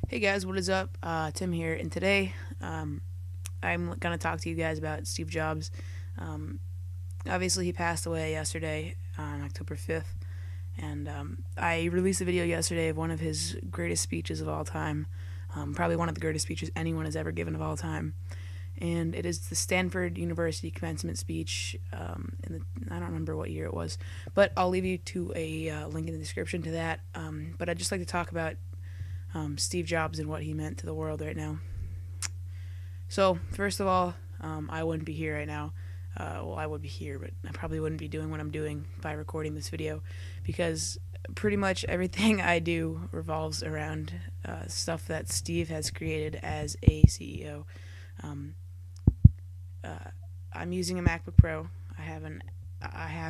Hey guys, what is up? Tim here, and today I'm going to talk to you guys about Steve Jobs. Um, Obviously, he passed away yesterday on October 5th, and I released a video yesterday of one of his greatest speeches of all time, probably one of the greatest speeches anyone has ever given of all time. And it is the Stanford University commencement speech. I don't remember what year it was, but I'll leave you to a link in the description to that. But I'd just like to talk about Steve Jobs and what he meant to the world right now. So, first of all, I wouldn't be here right now. I would be here, but I probably wouldn't be doing what I'm doing by recording this video because pretty much everything I do revolves around stuff that Steve has created as a CEO. Um, I'm using a MacBook Pro. I have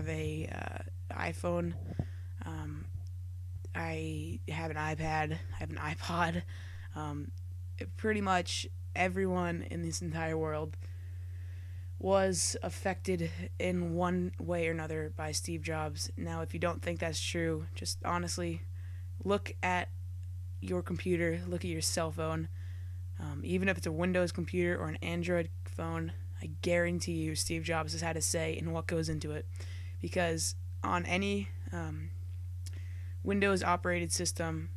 a iPhone. Um, I have an iPad. I have an iPod. Um, Pretty much everyone in this entire world was affected in one way or another by Steve Jobs. Now, if you don't think that's true, just honestly look at your computer, look at your cell phone. Even if it's a Windows computer or an Android phone, I guarantee you Steve Jobs has had a say in what goes into it. Because on any Windows operated system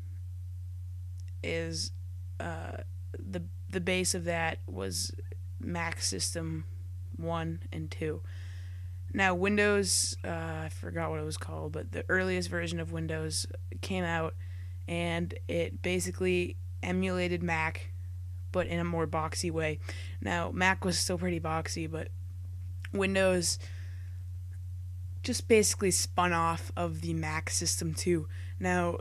is the base of that was Mac System 1 and 2. Now Windows, I forgot what it was called, but the earliest version of Windows came out and it basically emulated Mac but in a more boxy way. Now Mac was still pretty boxy, but Windows just basically spun off of the Mac System 2. Now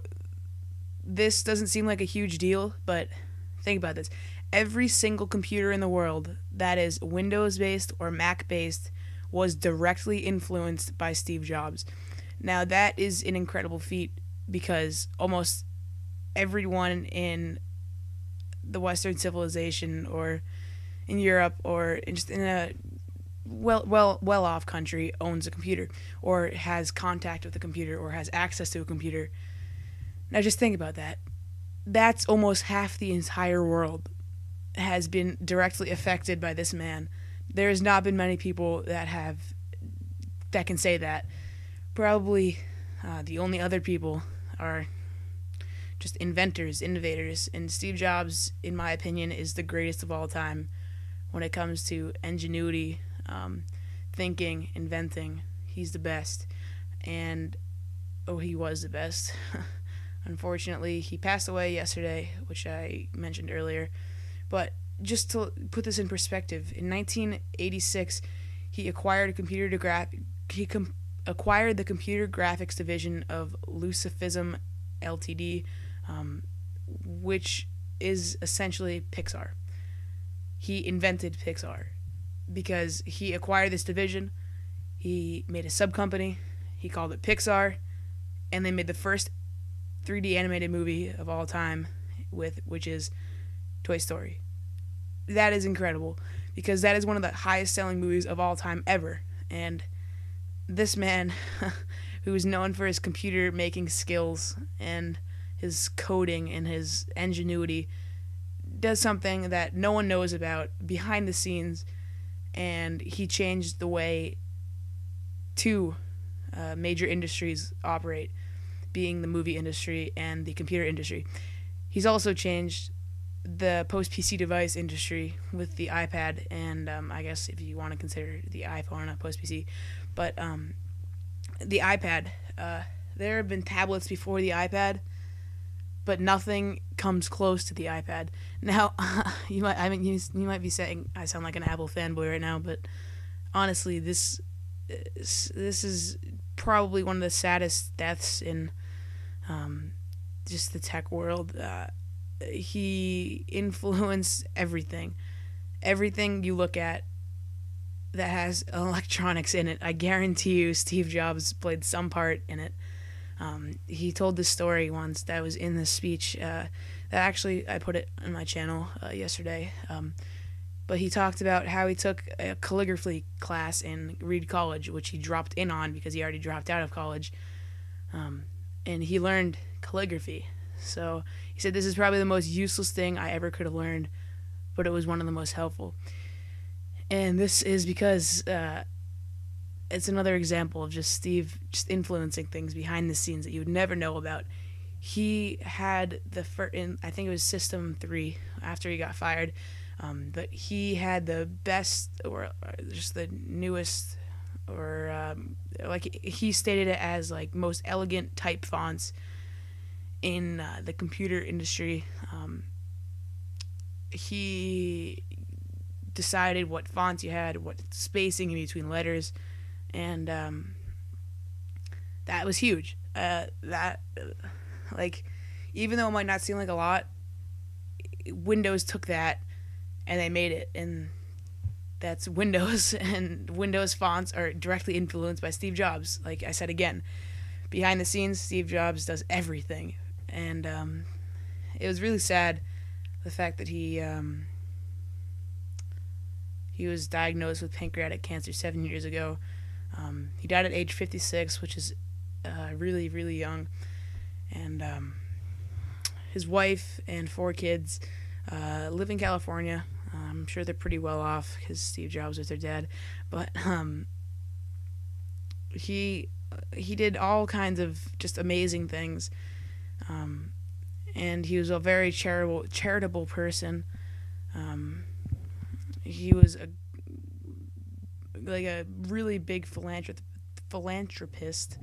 this doesn't seem like a huge deal, but think about this. Every single computer in the world that is Windows based or Mac based was directly influenced by Steve Jobs. Now, that is an incredible feat because almost everyone in the Western civilization or in Europe or just in a well off country owns a computer or has contact with a computer or has access to a computer. Now, just think about that. That's almost half the entire world has been directly affected by this man. There has not been many people that can say that. Probably the only other people are just inventors, innovators, and Steve Jobs, in my opinion, is the greatest of all time when it comes to ingenuity, thinking, inventing. He's the best, and he was the best. Unfortunately, he passed away yesterday, which I mentioned earlier. But just to put this in perspective, in 1986, he acquired acquired the computer graphics division of Lucifism Ltd, which is essentially Pixar. He invented Pixar because he acquired this division. He made a sub company. He called it Pixar, and they made the first 3D animated movie of all time, which is Toy Story. That is incredible because that is one of the highest selling movies of all time ever. And this man, who is known for his computer making skills and his coding and his ingenuity, does something that no one knows about behind the scenes, and he changed the way two major industries operate, being the movie industry and the computer industry. He's also changed the post-PC device industry with the iPad, and I guess if you want to consider the iPhone a post-PC. But the iPad, there have been tablets before the iPad, but nothing comes close to the iPad. Now, you might be saying I sound like an Apple fanboy right now, but honestly, this is probably one of the saddest deaths in just the tech world. He influenced everything. Everything you look at that has electronics in it, I guarantee you Steve Jobs played some part in it. He told this story once that was in the speech. That actually, I put it on my channel yesterday. But he talked about how he took a calligraphy class in Reed College, which he dropped in on because he already dropped out of college. And he learned calligraphy. So he He said, "This is probably the most useless thing I ever could have learned, but it was one of the most helpful." And this is because it's another example of just Steve just influencing things behind the scenes that you would never know about. He had the first, I think it was System 3 after he got fired, but he had the best, or just the newest, or like he stated it as like most elegant type fonts in the computer industry. He decided what fonts you had, what spacing in between letters, and that was huge. Like, even though it might not seem like a lot, Windows took that and they made it, and that's Windows. And Windows fonts are directly influenced by Steve Jobs. Like I said again, behind the scenes, Steve Jobs does everything, and it was really sad the fact that he was diagnosed with pancreatic cancer 7 years ago. He died at age 56, which is really, really young. And his wife and 4 kids live in California. I'm sure they're pretty well off because Steve Jobs was their dad. But he did all kinds of just amazing things. And he was a very charitable person. He was a really big philanthropist.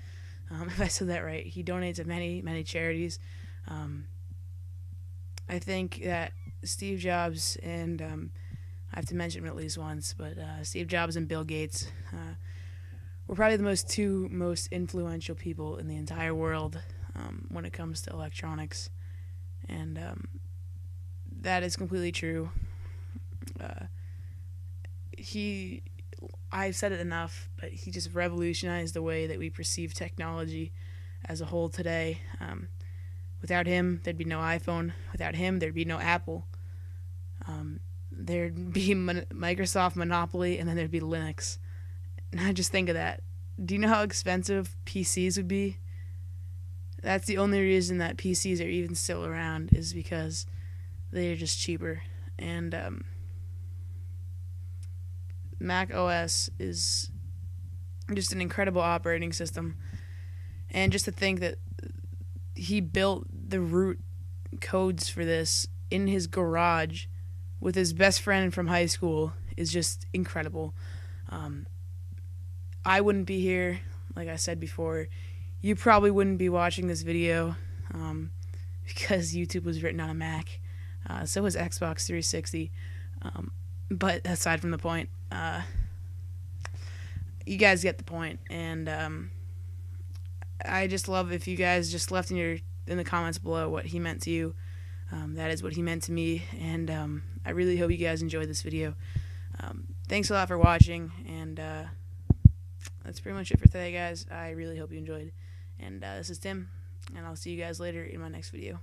If I said that right. He donates to many charities. I think that Steve Jobs and I have to mention him at least once, but Steve Jobs and Bill Gates were probably the two most influential people in the entire world when it comes to electronics, and that is completely true. I've said it enough, but he just revolutionized the way that we perceive technology as a whole today. Without him, there'd be no iPhone. Without him, there'd be no Apple. There'd be Microsoft Monopoly, and then there'd be Linux. Now just think of that. Do you know how expensive PCs would be? That's the only reason that PCs are even still around, is because they're just cheaper. And Mac OS is just an incredible operating system. And just to think that he built the root codes for this in his garage with his best friend from high school is just incredible. I wouldn't be here, like I said before. You probably wouldn't be watching this video because YouTube was written on a Mac. So was Xbox 360. But aside from the point, you guys get the point. And I just love if you guys just left in the comments below what he meant to you. That is what he meant to me, and I really hope you guys enjoyed this video. Thanks a lot for watching, and that's pretty much it for today, guys. I really hope you enjoyed, and this is Tim, and I'll see you guys later in my next video.